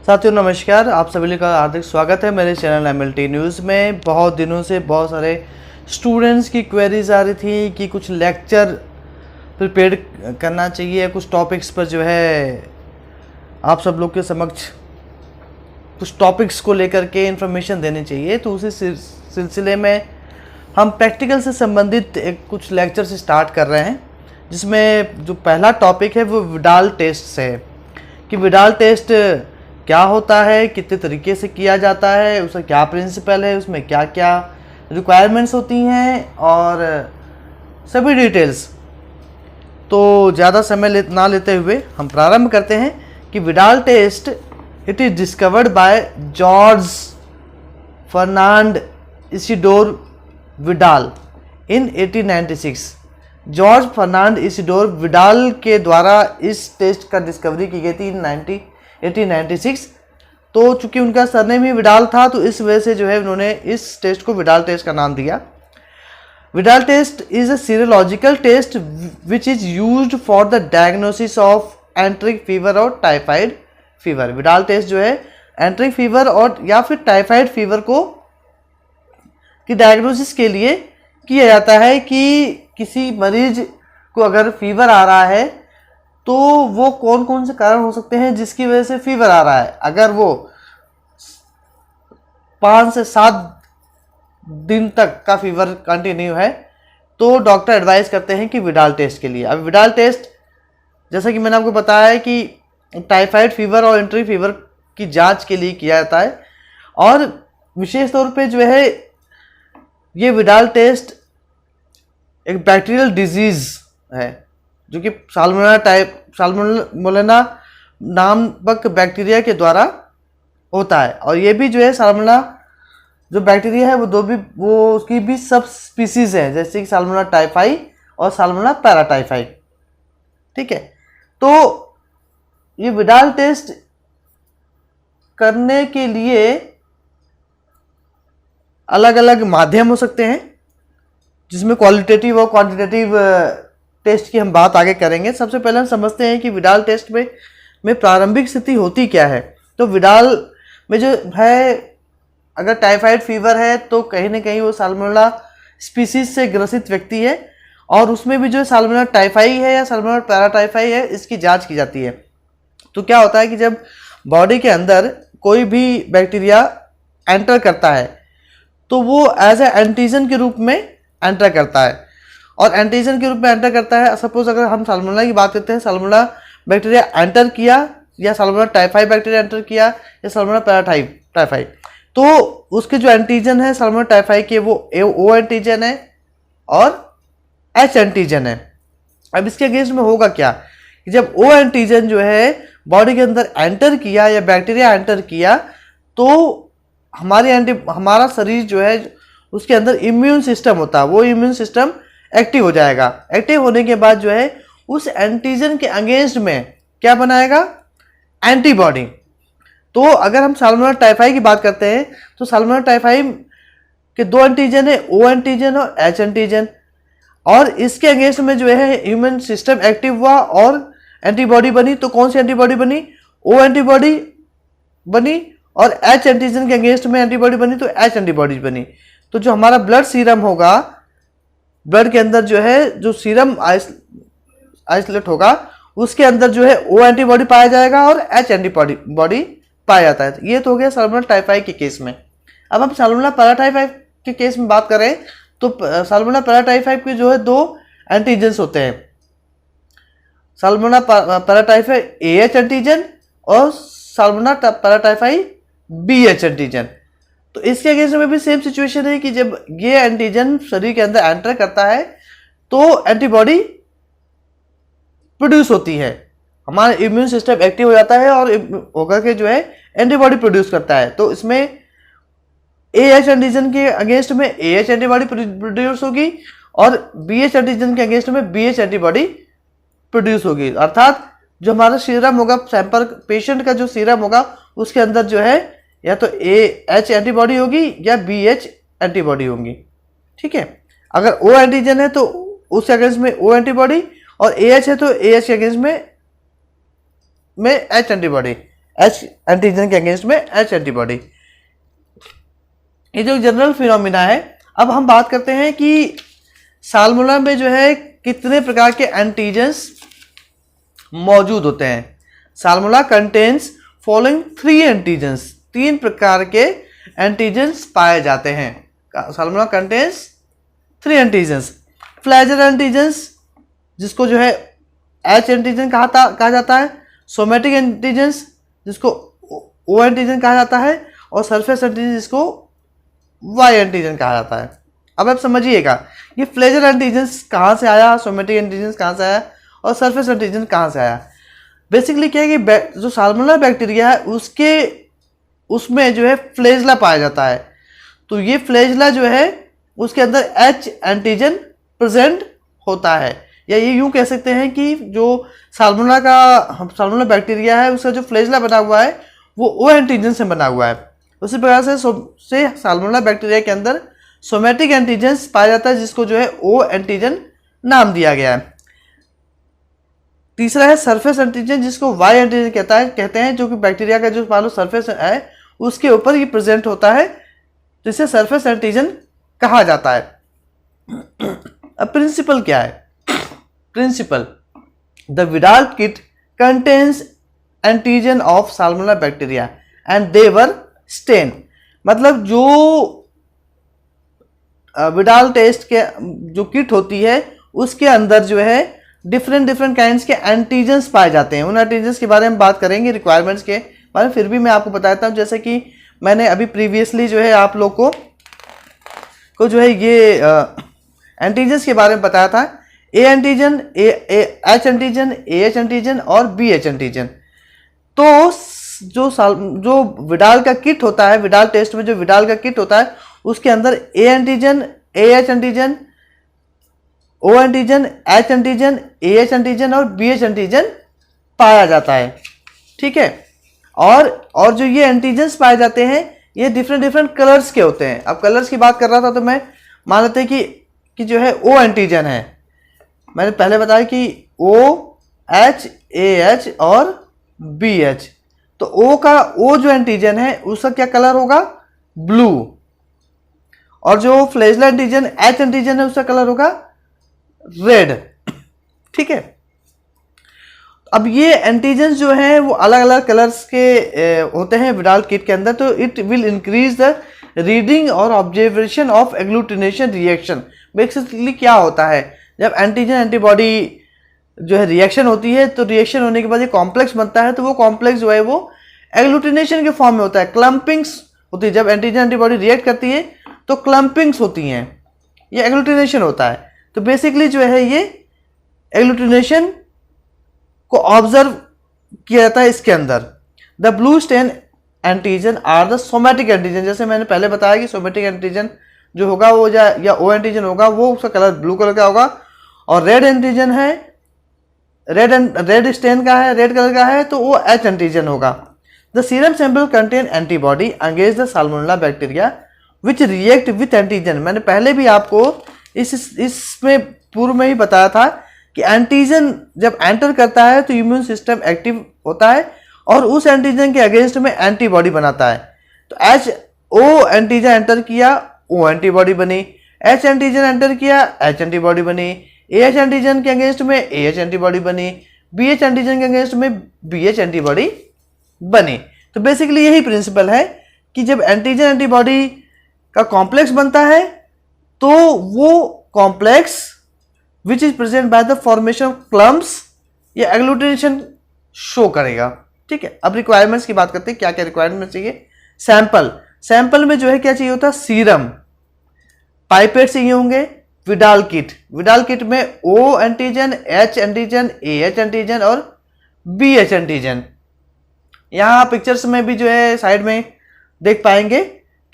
साथियों नमस्कार, आप सभी का हार्दिक स्वागत है मेरे चैनल MLT न्यूज़ में। बहुत दिनों से बहुत सारे स्टूडेंट्स की क्वेरीज आ रही थी कि कुछ लेक्चर प्रिपेयर करना चाहिए, कुछ टॉपिक्स पर जो है आप सब लोग के समक्ष कुछ टॉपिक्स को लेकर के इन्फॉर्मेशन देनी चाहिए। तो उसी सिलसिले में हम प्रैक्टिकल से संबंधित कुछ लेक्चर से स्टार्ट कर रहे हैं, जिसमें जो पहला टॉपिक है वो विडाल टेस्ट से है कि विडाल टेस्ट क्या होता है, कितने तरीके से किया जाता है, उसका क्या प्रिंसिपल है, उसमें क्या क्या रिक्वायरमेंट्स होती हैं और सभी डिटेल्स। तो ज़्यादा समय ना लेते हुए हम प्रारंभ करते हैं कि Widal test it is discovered by George Fernand Isidore Widal in 1896। George Fernand Isidore Widal के द्वारा इस टेस्ट का डिस्कवरी की गई थी इन 1896। तो चूंकि उनका सरनेम ही विडाल था तो इस वजह से जो है उन्होंने इस टेस्ट को विडाल टेस्ट का नाम दिया। Widal test is a serological test which is used for the diagnosis of enteric fever और टाइफाइड फीवर। विडाल टेस्ट जो है एंट्रिक फीवर और या फिर टाइफाइड फीवर को की डायग्नोसिस के लिए किया जाता है कि किसी मरीज को अगर फीवर आ रहा है तो वो कौन कौन से कारण हो सकते हैं जिसकी वजह से फीवर आ रहा है। अगर वो 5 से 7 दिन तक का फीवर कंटिन्यू है तो डॉक्टर एडवाइस करते हैं कि विडाल टेस्ट के लिए। अब विडाल टेस्ट जैसा कि मैंने आपको बताया है कि टाइफाइड फीवर और एंट्री फीवर की जांच के लिए किया जाता है और विशेष तौर पे जो है ये विडाल टेस्ट एक बैक्टीरियल डिजीज है जो कि साल्मोनेला नामक बैक्टीरिया के द्वारा होता है। और ये भी जो है साल्मोनेला जो बैक्टीरिया है वो उसकी भी सब स्पीसीज है, जैसे कि साल्मोनेला टाइफाई और साल्मोनेला पैराटाइफाई। ठीक है, तो ये विडाल टेस्ट करने के लिए अलग अलग माध्यम हो सकते हैं, जिसमें क्वालिटेटिव और क्वांटिटेटिव टेस्ट की हम बात आगे करेंगे। सबसे पहले हम समझते हैं कि विडाल टेस्ट में प्रारंभिक स्थिति होती क्या है। तो विडाल में जो है अगर टाइफाइड फीवर है तो कहीं ना कहीं वो साल्मोनेला स्पीसीज से ग्रसित व्यक्ति है और उसमें भी जो साल्मोनेला टाइफाई है या साल्मोनेला पैराटाइफाई है इसकी जांच की जाती है। तो क्या होता है कि जब बॉडी के अंदर कोई भी बैक्टीरिया एंटर करता है तो वो एज ए एंटीजन के रूप में एंटर करता है और एंटीजन के रूप में एंटर करता है। सपोज अगर हम साल्मोनेला की बात करते हैं, साल्मोनेला बैक्टीरिया एंटर किया या साल्मोनेला टाइफाई बैक्टीरिया एंटर किया या साल्मोनेला पैराटाइफाई, तो उसके जो एंटीजन है साल्मोनेला टाइफाई के वो ओ एंटीजन है और एच एंटीजन है। अब इसके अगेंस्ट में होगा क्या कि जब ओ एंटीजन जो है बॉडी के अंदर एंटर किया या बैक्टीरिया एंटर किया तो हमारा शरीर जो है उसके अंदर इम्यून सिस्टम होता है, वो इम्यून सिस्टम एक्टिव हो जाएगा। एक्टिव होने के बाद जो है उस एंटीजन के अगेंस्ट में क्या बनाएगा, एंटीबॉडी। तो अगर हम साल्मोनेला टाइफाई की बात करते हैं तो साल्मोनेला टाइफाई के 2 एंटीजन है, ओ एंटीजन और एच एंटीजन, और इसके अगेंस्ट में जो है ह्यूमन सिस्टम एक्टिव हुआ और एंटीबॉडी बनी। तो कौन सी एंटीबॉडी बनी, ओ एंटीबॉडी बनी, और एच एंटीजन के अगेंस्ट में एंटीबॉडी बनी तो एच एंटीबॉडी बनी। तो जो हमारा ब्लड सीरम होगा, ब्लड के अंदर जो है जो सीरम आइसोलेट होगा उसके अंदर जो है ओ एंटीबॉडी पाया जाएगा और एच एंटीबॉडी पाया जाता है। ये तो हो गया साल्मोनेला टाइफाई के केस में। अब हम साल्मोनेला पैराटाइफाई के केस में बात करें तो साल्मोनेला पैराटाइफाई के जो है 2 एंटीजन्स होते हैं, साल्मोनेला पैराटाइफाई AH एंटीजन और साल्मोनेला पैराटाइफाई BH एंटीजन। तो इसके अगेंस्ट में भी सेम सिचुएशन है कि जब ये एंटीजन शरीर के अंदर एंटर करता है तो एंटीबॉडी प्रोड्यूस होती है, हमारा इम्यून सिस्टम एक्टिव हो जाता है और होकर के जो है एंटीबॉडी प्रोड्यूस करता है। तो इसमें AH एंटीजन के अगेंस्ट में AH एंटीबॉडी प्रोड्यूस होगी और BH एंटीजन के अगेंस्ट में BH एंटीबॉडी प्रोड्यूस होगी। अर्थात जो हमारा सीरम होगा, सैंपल पेशेंट का जो सीरम होगा उसके अंदर जो है या तो AH एंटीबॉडी होगी या BH एंटीबॉडी होंगी। ठीक है, अगर O एंटीजन है तो उसके अगेंस्ट में O एंटीबॉडी और AH है तो AH के अगेंस्ट में H एंटीबॉडी। एच एंटीजन के अगेंस्ट में एच एंटीबॉडी। ये जो जनरल फिनोमिना है। अब हम बात करते हैं कि साल्मोनेला में जो है कितने प्रकार के एंटीजेंस मौजूद होते हैं। साल्मोनेला कंटेन्स फॉलोइंग 3 एंटीजेंस, 3 प्रकार के एंटीजेंस पाए जाते हैं। Salmonella contains 3 antigens. Flagellar antigens जिसको जो है एच एंटीजन कहा जाता है, सोमेटिक एंटीजेंस जिसको ओ एंटीजन कहा जाता है, और सरफेस एंटीजन जिसको वाई एंटीजन कहा जाता है। अब आप समझिएगा ये फ्लैजर एंटीजेंस कहाँ से आया, सोमेटिक एंटीजेंस कहाँ से आया और सरफेस एंटीजन कहाँ से आया। बेसिकली क्या है कि जो साल्मोनेला बैक्टीरिया है उसमें जो है फ्लैजला पाया जाता है। तो ये फ्लैजला जो है उसके अंदर एच एंटीजन प्रेजेंट होता है, या ये यूं कह सकते हैं कि जो साल्मोनेला बैक्टीरिया है उसका जो फ्लैजला बना हुआ है वो ओ एंटीजन से बना हुआ है। उसी प्रकार से साल्मोनेला बैक्टीरिया के अंदर सोमेटिक एंटीजेंस पाया जाता है जिसको जो है ओ एंटीजन नाम दिया गया है। तीसरा है सरफेस एंटीजन जिसको वाई एंटीजन कहते हैं, जो कि बैक्टीरिया का जो मान लो सरफेस है उसके ऊपर ये प्रेजेंट होता है, जिसे सरफेस एंटीजन कहा जाता है। अब प्रिंसिपल क्या है? Principle, the Widal kit contains antigen of salmonella bacteria and they were stain. मतलब जो विडाल टेस्ट के जो किट होती है उसके अंदर जो है डिफरेंट काइंड्स के एंटीजेंस पाए जाते हैं। उन एंटीजेंस के बारे में बात करेंगे, रिक्वायरमेंट्स के बारे में, फिर भी मैं आपको बताता हूँ। जैसे कि मैंने अभी प्रीवियसली जो है आप लोग को जो है ये एंटीजेंस के बारे में बताया था, A antigen, H antigen, A H antigen और बी एच एंटीजन। तो जो विडाल का किट होता है, विडाल टेस्ट में जो विडाल का किट होता है उसके अंदर A antigen, A H antigen, O antigen, H antigen, A H antigen और बी एच एंटीजन पाया जाता है। ठीक है, और जो ये एंटीजेंस पाए जाते हैं ये डिफरेंट कलर्स के होते हैं। अब कलर्स की बात कर रहा था तो मैं मान लेते हैं कि जो है ओ एंटीजन है, मैंने पहले बताया कि ओ एच, ए एच और बी एच। तो ओ जो एंटीजन है उसका क्या कलर होगा? ब्लू। और जो फ्लैजला एंटीजन एच एंटीजन है उसका कलर होगा रेड। ठीक है, अब ये एंटीजन जो है वो अलग अलग कलर्स के होते हैं विडाल किट के अंदर। तो it will increase the reading और observation of agglutination reaction. Basically क्या होता है, जब एंटीजन एंटीबॉडी जो है रिएक्शन होती है तो रिएक्शन होने के बाद ये कॉम्प्लेक्स बनता है, तो वो कॉम्प्लेक्स जो है वो एग्लूटिनेशन के फॉर्म में होता है, क्लम्पिंग्स होती है। जब एंटीजन एंटीबॉडी रिएक्ट करती है तो क्लम्पिंग्स होती हैं, ये एग्लूटिनेशन होता है। तो बेसिकली जो है ये एग्लूटिनेशन को ऑब्जर्व किया जाता है इसके अंदर। The blue stain antigen are the somatic antigen. जैसे मैंने पहले बताया कि सोमेटिक एंटीजन जो होगा वो या ओ एंटीजन होगा वो उसका कलर ब्लू कलर का होगा, और रेड एंटीजन है, रेड स्टेन का है, रेड कलर का है, तो वो एच एंटीजन होगा। The serum sample contain antibody against the salmonella bacteria which react with antigen. मैंने पहले भी आपको इसमें पूर्व में ही बताया था कि एंटीजन जब एंटर करता है तो इम्यून सिस्टम एक्टिव होता है और उस एंटीजन के अगेंस्ट में एंटीबॉडी बनाता है। तो एच ओ एंटीजन एंटर किया, ओ एंटीबॉडी बनी, एच एंटीजन एंटर किया, एच एंटीबॉडी बनी, ए एच एंटीजन के अगेंस्ट में ए एच एंटीबॉडी बनी, बी एच एंटीजन के अगेंस्ट में बी एच एंटीबॉडी बनी। तो बेसिकली यही प्रिंसिपल है कि जब एंटीजन एंटीबॉडी का कॉम्प्लेक्स बनता है तो वो complex which is present by the formation of clumps ये एग्लूटिनेशन शो करेगा। ठीक है, अब रिक्वायरमेंट्स की बात करते हैं, क्या क्या रिक्वायरमेंट चाहिए। सैंपल में जो है क्या चाहिए होता है? सीरम, पाइपेट चाहिए होंगे, विडाल किट में O antigen, H antigen, A H antigen और बी एच एंटीजन। यहाँ पिक्चर्स में भी जो है साइड में देख पाएंगे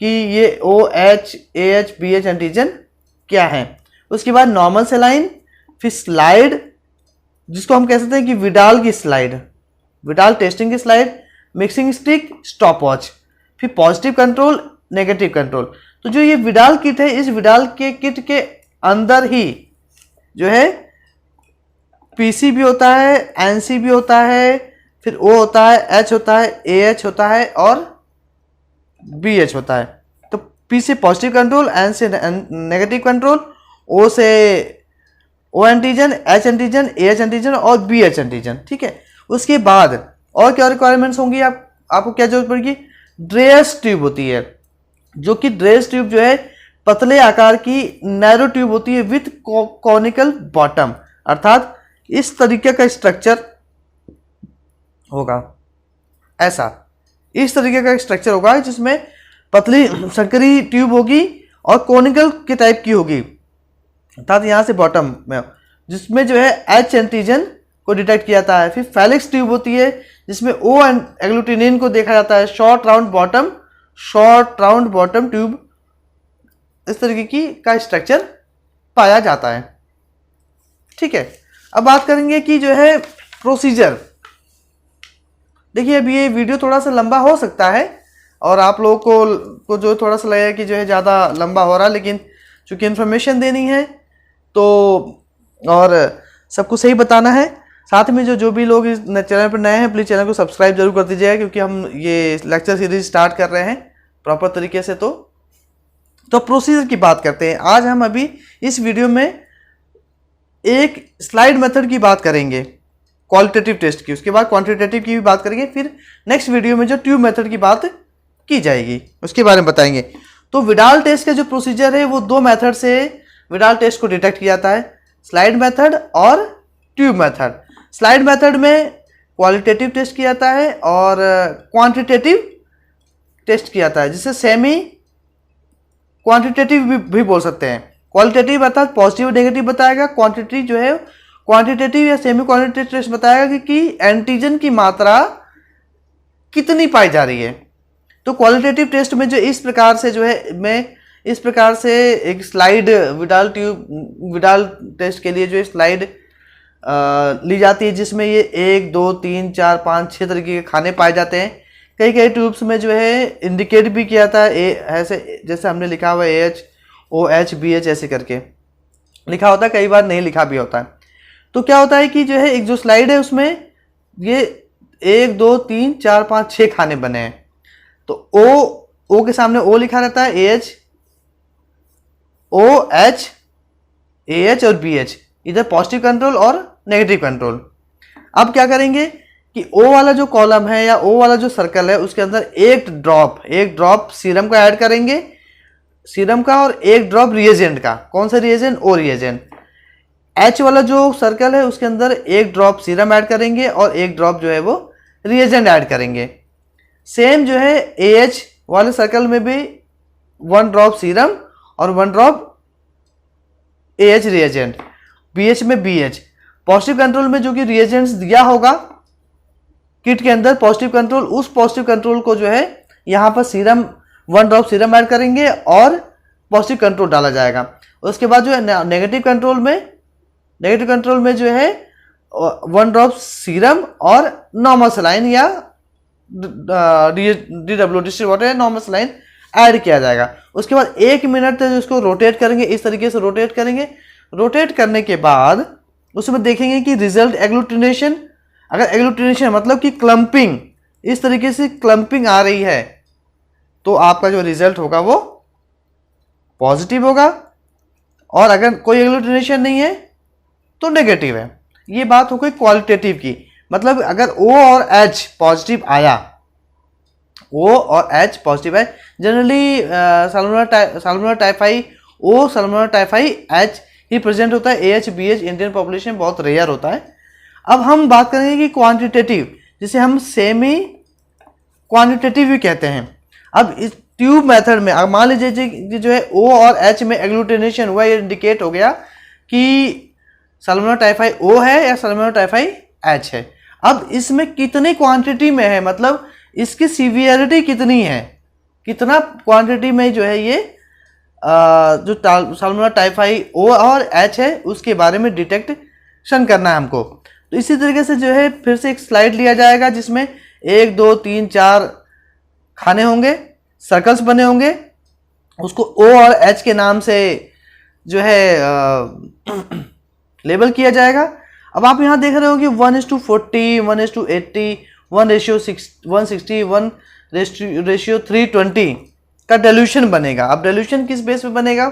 कि ये O H, A H, B H antigen क्या है। उसके बाद नॉर्मल सेलाइन, फिर स्लाइड जिसको हम कह सकते हैं कि विडाल की स्लाइड, विडाल टेस्टिंग की slide, mixing stick, stop watch, फिर पॉजिटिव कंट्रोल, नेगेटिव कंट्रोल। तो जो ये विडाल किट है, इस विडाल के किट के अंदर ही जो है पीसी भी होता है, एनसी भी होता है, फिर O होता है, H होता है, AH होता है और BH होता है। तो P से पॉजिटिव कंट्रोल, N से नेगेटिव कंट्रोल, O से O antigen, H antigen, AH antigen और BH एंटीजन। ठीक है, उसके बाद और क्या रिक्वायरमेंट्स होंगी, आपको क्या जरूरत पड़ेगी, ड्रेस ट्यूब होती है, जो कि ड्रेस ट्यूब जो है पतले आकार की नैरो ट्यूब होती है विथ कॉनिकल बॉटम, अर्थात इस तरीके का स्ट्रक्चर होगा, ऐसा इस तरीके का स्ट्रक्चर होगा जिसमें पतली संकरी ट्यूब होगी और कोनिकल के टाइप की होगी, अर्थात यहां से बॉटम में, जिसमें जो है एच एंटीजन को डिटेक्ट किया जाता है। फिर फेलिक्स ट्यूब होती है जिसमें ओ एग्लूटिनिन को देखा जाता है, शॉर्ट राउंड बॉटम ट्यूब, इस तरीके की का स्ट्रक्चर पाया जाता है। ठीक है, अब बात करेंगे कि जो है प्रोसीजर। देखिए अभी ये वीडियो थोड़ा सा लंबा हो सकता है और आप लोगों को जो थोड़ा सा लगेगा कि जो है ज़्यादा लंबा हो रहा है, लेकिन चूंकि इन्फॉर्मेशन देनी है तो और सबको सही बताना है, साथ में जो भी लोग इस चैनल पर नए हैं प्लीज़ चैनल को सब्सक्राइब जरूर कर दीजिएगा, क्योंकि हम ये लेक्चर सीरीज स्टार्ट कर रहे हैं प्रॉपर तरीके से। तो प्रोसीजर की बात करते हैं। आज हम अभी इस वीडियो में एक स्लाइड मेथड की बात करेंगे क्वालिटेटिव टेस्ट की, उसके बाद क्वांटिटेटिव की भी बात करेंगे, फिर नेक्स्ट वीडियो में जो ट्यूब मेथड की बात की जाएगी उसके बारे में बताएंगे। तो विडाल टेस्ट का जो प्रोसीजर है वो दो मेथड से विडाल टेस्ट को डिटेक्ट किया जाता है, स्लाइड मेथड और ट्यूब मेथड। स्लाइड मेथड में क्वालिटेटिव टेस्ट किया जाता है और क्वांटिटेटिव टेस्ट किया जाता है, जिसे सेमी क्वांटिटेटिव भी बोल सकते हैं। क्वालिटेटिव अर्थात पॉजिटिव नेगेटिव बताएगा, क्वांटिटी जो है क्वांटिटेटिव या सेमी क्वांटिटेटिव टेस्ट बताएगा कि एंटीजन की मात्रा कितनी पाई जा रही है। तो क्वालिटेटिव टेस्ट में जो इस प्रकार से जो है मैं इस प्रकार से एक स्लाइड विडाल टेस्ट के लिए जो स्लाइड ली जाती है, जिसमें ये 1 2 3 4 5 6 तरीके के खाने पाए जाते हैं। कई कई ट्यूब्स में जो है इंडिकेट भी किया जाता है, ऐसे जैसे हमने लिखा हुआ है AH OH BH ऐसे करके लिखा होता है, कई बार नहीं लिखा भी होता है। तो क्या होता है कि जो है एक जो स्लाइड है उसमें ये 1 2 3 4 5 6 खाने बने हैं। तो O के सामने O लिखा रहता है, AH OH AH और BH, इधर पॉजिटिव कंट्रोल और नेगेटिव कंट्रोल। अब क्या करेंगे कि O वाला जो कॉलम है या O वाला जो सर्कल है उसके अंदर एक ड्रॉप सीरम का ऐड करेंगे, सीरम का, और एक ड्रॉप रिएजेंट का। कौन सा रिएजेंट? O reagent. H वाला जो सर्कल है उसके अंदर एक ड्रॉप सीरम ऐड करेंगे और एक ड्रॉप जो है वो रिएजेंट ऐड करेंगे। सेम जो है AH वाले सर्कल में भी 1 ड्रॉप सीरम और 1 ड्रॉप AH रिएजेंट। BH में BH पॉजिटिव कंट्रोल में जो कि रिएजेंट्स दिया होगा किट के अंदर पॉजिटिव कंट्रोल, उस पॉजिटिव कंट्रोल को जो है यहाँ पर सीरम 1 ड्रॉप सीरम ऐड करेंगे और पॉजिटिव कंट्रोल डाला जाएगा। उसके बाद जो है नेगेटिव कंट्रोल में जो है 1 ड्रॉप सीरम और नॉर्मल सलाइन या DW distributor normal saline add किया जाएगा। उसके बाद 1 मिनट तक उसको रोटेट करेंगे, इस तरीके से रोटेट करेंगे। रोटेट करने के बाद उसमें देखेंगे कि रिजल्ट एग्लूटिनेशन, अगर एग्लूटिनेशन मतलब कि क्लम्पिंग, इस तरीके से क्लम्पिंग आ रही है तो आपका जो रिजल्ट होगा वो पॉजिटिव होगा, और अगर कोई एग्लूटिनेशन नहीं है तो नेगेटिव है। ये बात हो गई क्वालिटेटिव की, मतलब अगर O और H पॉजिटिव आया, O और H पॉजिटिव है, generally salmonella typhi O, salmonella typhi H ही प्रेजेंट होता है। AH BH इंडियन पॉपुलेशन बहुत रेयर होता है। अब हम बात करेंगे कि क्वांटिटेटिव, जिसे हम सेमी क्वांटिटेटिव भी कहते हैं। अब इस ट्यूब मेथड में अब मान लीजिए जो है O और H में एग्लूटिनेशन हुआ, ये इंडिकेट हो गया कि साल्मोनेला टाइफाई O है या साल्मोनेला टाइफाई H है। अब इसमें कितनी क्वांटिटी में है, मतलब इसकी सीवियरिटी कितनी है, कितना क्वांटिटी में जो है ये जो साल्मोनेला टाइफाई O और H है उसके बारे में डिटेक्शन करना है हमको। तो इसी तरीके से जो है फिर से एक स्लाइड लिया जाएगा जिसमें 1 2 3 4 खाने होंगे, सर्कल्स बने होंगे, उसको O और H के नाम से जो है लेबल किया जाएगा। अब आप यहाँ देख रहे हो कि 1:40, 1:80, 1:160, 1:320 का डेल्यूशन बनेगा। अब डेल्यूशन किस बेस पे बनेगा,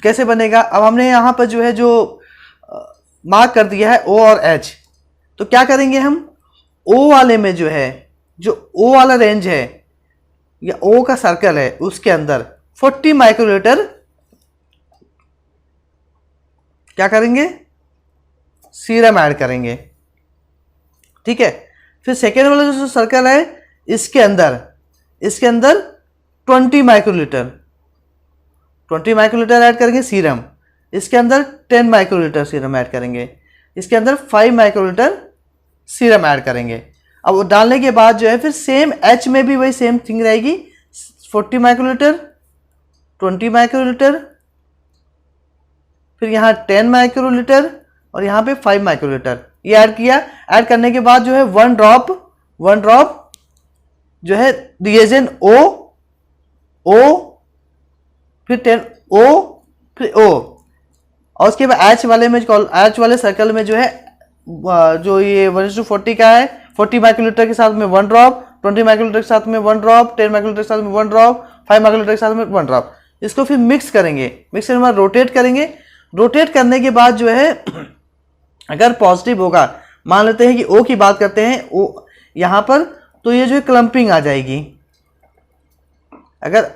कैसे बनेगा? अब हमने यहाँ पर जो है जो मार्क कर दिया है O और H, तो क्या करेंगे हम, O वाले में जो है, जो O वाला रेंज है या O का सर्कल है, उसके अंदर 40 माइक्रोलीटर क्या करेंगे, सीरम ऐड करेंगे। ठीक है, फिर सेकेंड वाला जो सर्कल है, इसके अंदर 20 माइक्रोलीटर ऐड करेंगे सीरम। इसके अंदर 10 माइक्रोलीटर सीरम ऐड करेंगे। इसके अंदर 5 माइक्रोलीटर सीरम ऐड करेंगे। अब वो डालने के बाद जो है फिर सेम H में भी वही सेम थिंग रहेगी, 40 माइक्रोलीटर, 20 माइक्रोलीटर, फिर यहाँ 10 माइक्रोलीटर और यहाँ पे 5 माइक्रोलीटर ये ऐड किया। ऐड करने के बाद जो है वन ड्रॉप जो है रिएजेंट O फिर 10 O फिर O, और उसके बाद H वाले सर्कल में जो है जो ये 1:40 का है, 40 माइक्रोलीटर के साथ में 1 ड्रॉप, 20 माइक्रोलीटर के साथ में 1 ड्रॉप, 10 माइक्रोलीटर के साथ में 1 ड्रॉप, 5 माइक्रोलीटर के साथ में 1 ड्रॉप। इसको फिर मिक्स करेंगे, मिक्स करने के बाद रोटेट करेंगे। रोटेट करने के बाद जो है अगर पॉजिटिव होगा, मान लेते हैं कि O की बात करते हैं, O यहाँ पर, तो ये जो है क्लम्पिंग आ जाएगी। अगर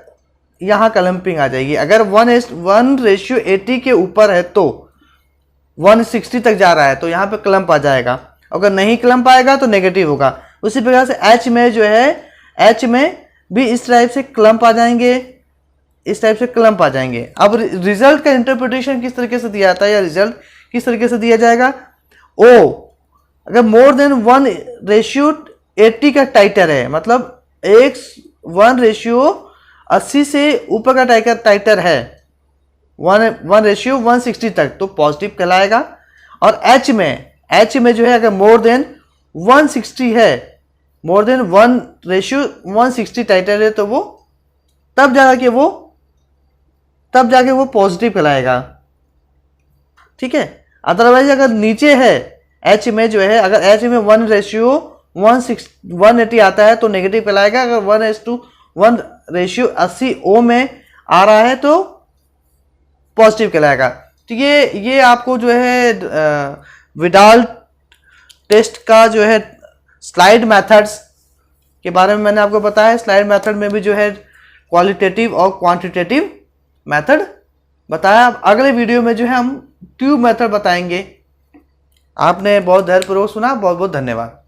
यहाँ क्लम्पिंग आ जाएगी, अगर 1:80 के ऊपर है तो 160 तक जा रहा है तो यहाँ पे क्लम्प आ जाएगा। अगर नहीं क्लम्प आएगा तो नेगेटिव होगा। उसी प्रकार से H में जो है, H में भी इस टाइप से क्लम्प आ जाएंगे, इस टाइप से क्लम्प आ जाएंगे। अब रिजल्ट का इंटरप्रिटेशन किस तरीके से दिया जाता है या रिजल्ट किस तरीके से दिया जाएगा, O अगर मोर देन 1:80 का टाइटर है, मतलब 1:80 से ऊपर का टाइटर है, 1:160 तक, तो पॉजिटिव कहलाएगा। और H में जो है अगर मोर देन 160 है, मोर देन 1:160 टाइटर है, तो वो तब जाके वो पॉजिटिव कहलाएगा। ठीक है, अदरवाइज अगर नीचे है H में जो है, अगर H में 1:180 आता है तो नेगेटिव कहलाएगा। अगर 1:1:80 O में आ रहा है तो पॉजिटिव कहलाएगा। तो ये आपको जो है विडाल टेस्ट का जो है स्लाइड मेथड्स के बारे में मैंने आपको बताया। स्लाइड मेथड में भी जो है क्वालिटेटिव और क्वांटिटेटिव मेथड बताया। अगले वीडियो में जो है हम ट्यूब मेथड बताएंगे। आपने बहुत धैर्यपूर्वक सुना, बहुत बहुत धन्यवाद।